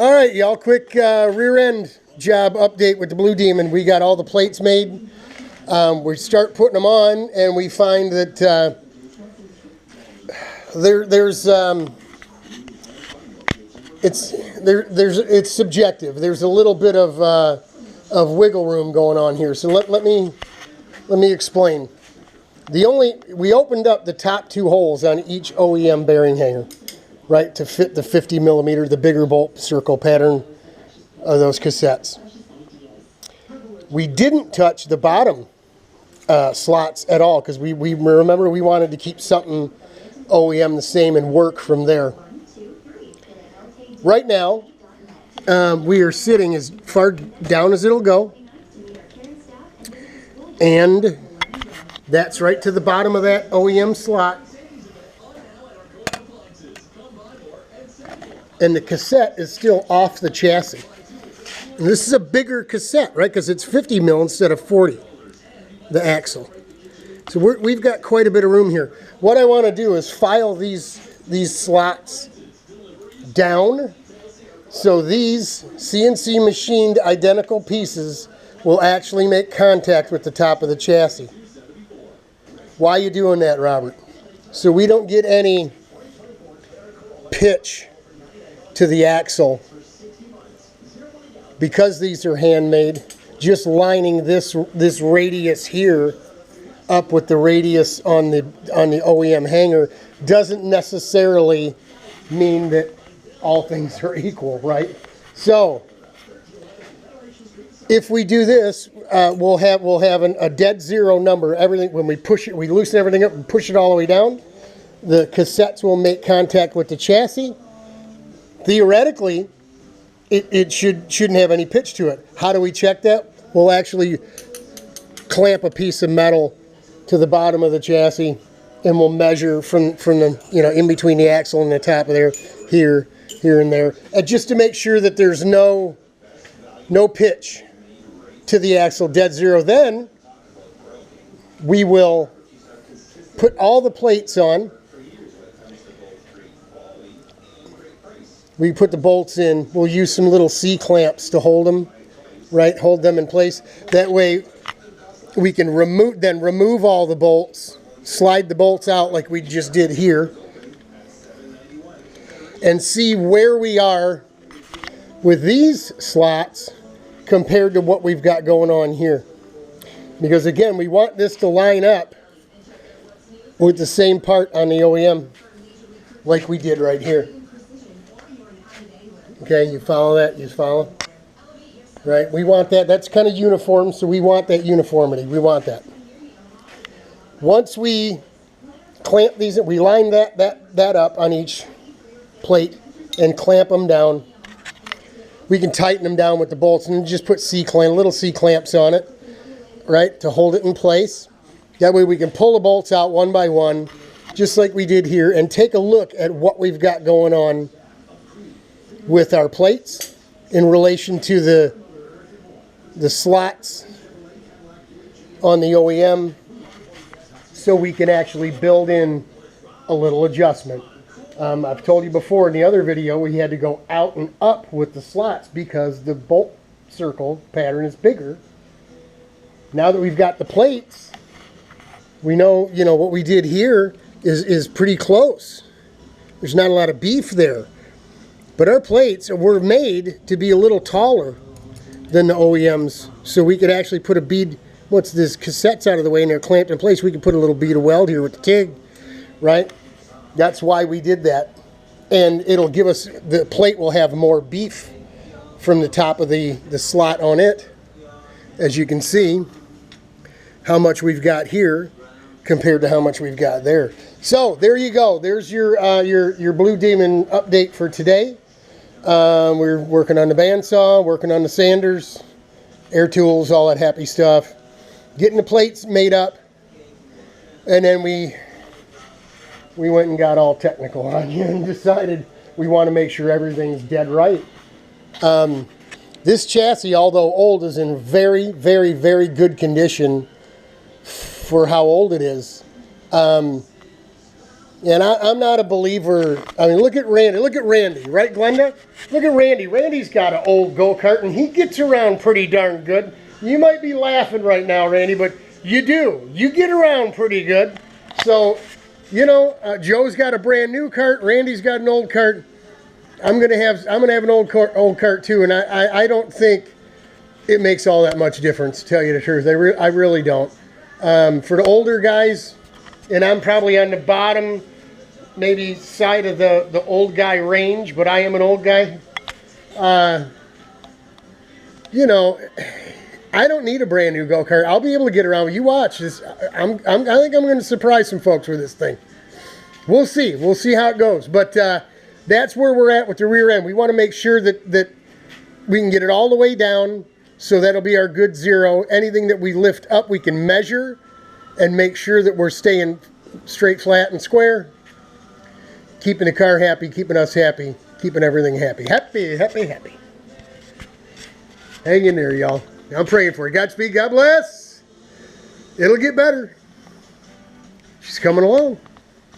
All right, y'all, quick rear end job update with the Blue Demon. We got all the plates made. We start putting them on, and we find that it's subjective. There's a little bit of wiggle room going on here. So let me explain. We opened up the top two holes on each OEM bearing hanger, right, to fit the 50 millimeter, the bigger bolt circle pattern of those cassettes. We didn't touch the bottom slots at all because we remember we wanted to keep something OEM the same and work from there. Right now, we are sitting as far down as it'll go, and that's right to the bottom of that OEM slot. And the cassette is still off the chassis. And this is a bigger cassette, right? Because it's 50 mil instead of 40, the axle. So we've got quite a bit of room here. What I want to do is file these slots down so these CNC machined identical pieces will actually make contact with the top of the chassis. Why are you doing that, Robert? So we don't get any pitch to the axle. Because these are handmade, just lining this radius here up with the radius on the OEM hanger doesn't necessarily mean that all things are equal, right? So if we do this, we'll have a dead zero number. Everything, when we push it, we loosen everything up and push it all the way down. The cassettes will make contact with the chassis. Theoretically, it shouldn't have any pitch to it. How do we check that? We'll actually clamp a piece of metal to the bottom of the chassis, and we'll measure from the, in between the axle and the top of there, here and there, and just to make sure that there's no pitch to the axle, dead zero. Then we will put all the plates on. We put the bolts in. We'll use some little C-clamps to hold them, right? Hold them in place. That way we can remove all the bolts, slide the bolts out like we just did here, and see where we are with these slots compared to what we've got going on here. Because again, we want this to line up with the same part on the OEM like we did right here. Okay, you follow that? You follow? Right? We want that. That's kind of uniform, so we want that uniformity. We want that. Once we clamp these, we line that up on each plate and clamp them down. We can tighten them down with the bolts and just put little C-clamps on it, right, to hold it in place. That way we can pull the bolts out one by one, just like we did here, and take a look at what we've got going on with our plates in relation to the slots on the OEM, so we can actually build in a little adjustment. I've told you before in the other video we had to go out and up with the slots because the bolt circle pattern is bigger. Now that we've got the plates, we know, what we did here is pretty close. There's not a lot of beef there. But our plates were made to be a little taller than the OEMs, so we could actually put a bead, once this cassette's out of the way and they're clamped in place, we could put a little bead of weld here with the TIG, right? That's why we did that. And it'll give us, the plate will have more beef from the top of the slot on it. As you can see, how much we've got here compared to how much we've got there. So there you go. There's your Blue Demon update for today. We're working on the bandsaw, working on the sanders, air tools, all that happy stuff. Getting the plates made up. And then we went and got all technical on you and decided we want to make sure everything's dead right. This chassis, although old, is in very, very, very good condition for how old it is. And I'm not a believer. I mean, look at Randy. Look at Randy, right, Glenda? Look at Randy. Randy's got an old go-kart, and he gets around pretty darn good. You might be laughing right now, Randy, but you do. You get around pretty good. So, you know, Joe's got a brand new kart. Randy's got an old kart. I'm gonna have an old kart too, and I don't think it makes all that much difference, to tell you the truth. I really don't. For the older guys, and I'm probably on the bottom, maybe side of the old guy range, but I am an old guy. You know, I don't need a brand new go-kart. I'll be able to get around. You watch this. I think I'm going to surprise some folks with this thing. We'll see. We'll see how it goes. But that's where we're at with the rear end. We want to make sure that we can get it all the way down, so that'll be our good zero. Anything that we lift up, we can measure and make sure that we're staying straight, flat, and square. Keeping the car happy, keeping us happy, keeping everything happy. Happy, happy, happy. Hang in there, y'all. I'm praying for you. Godspeed, God bless. It'll get better. She's coming along.